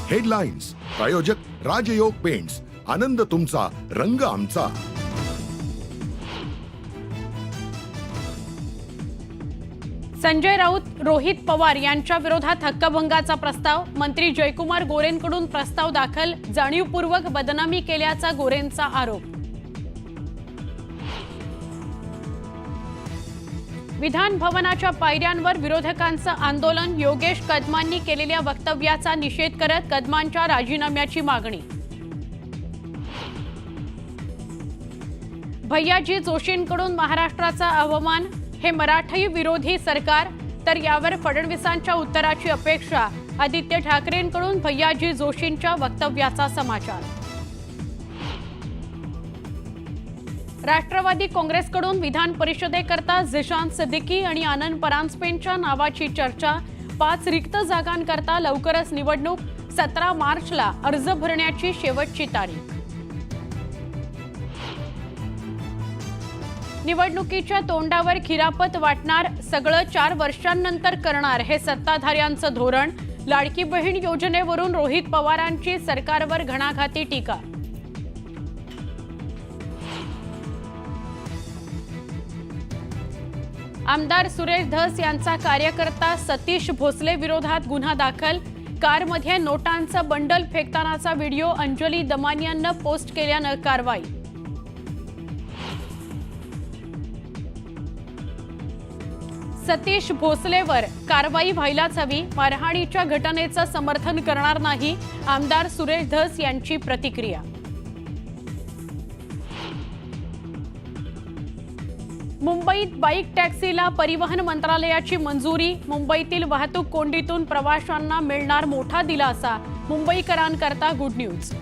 Headlines प्रायोजक राजयोग paints, आनंद तुमचा, रंग आमचा। संजय राऊत, रोहित पवार यांच्या विरोधात हक्कभंगाचा प्रस्ताव। मंत्री जयकुमार गोरेंकडून प्रस्ताव दाखल। जाणीवपूर्वक बदनामी केल्याचा गोरेंचा आरोप। विधान भवनाच्या पायऱ्यांवर विरोधकांचं आंदोलन। योगेश कदमांनी केलेल्या वक्तव्याचा निषेध करत कदमांच्या राजीनाम्याची मागणी। भैयाजी जोशींकडून महाराष्ट्राचा अवमान। हे मराठी विरोधी सरकार, तर यावर फडणवीसांच्या उत्तराची अपेक्षा। आदित्य ठाकरेंकडून भैयाजी जोशींच्या वक्तव्याचा समाचार। राष्ट्रवादी काँग्रेसकडून विधान परिषदेकरता झिशान सिद्दीकी आणि आनंद परांजपेंच्या नावाची चर्चा। 5 रिक्त जागांकरता लवकरच निवडणूक। 17 मार्चला अर्ज भरण्याची शेवटची तारीख। निवडणुकीच्या तोंडावर खिरापत वाटणार, सगळं 4 वर्षांनंतर करणार, हे सत्ताधाऱ्यांचं धोरण। लाडकी बहीण योजनेवरून रोहित पवारांची सरकारवर घणाघाती टीका। आमदार सुरेश धस यांचा कार्यकर्ता सतीश भोसले विरोधात गुन्हा दाखल। कारमध्ये नोटांचं बंडल फेकतानाचा व्हिडिओ अंजली दमानियांना पोस्ट केल्यानं कारवाई। सतीश भोसलेवर कारवाई व्हायलाच हवी। मारहाणीच्या घटनेचं समर्थन करणार नाही, आमदार सुरेश धस यांची प्रतिक्रिया। मुंबईत बाईक टॅक्सीला परिवहन मंत्रालयाची मंजुरी। मुंबईतील वाहतूक कोंडीतून प्रवाशांना मिळणार मोठा दिलासा। मुंबईकरांकरता गुड न्यूज।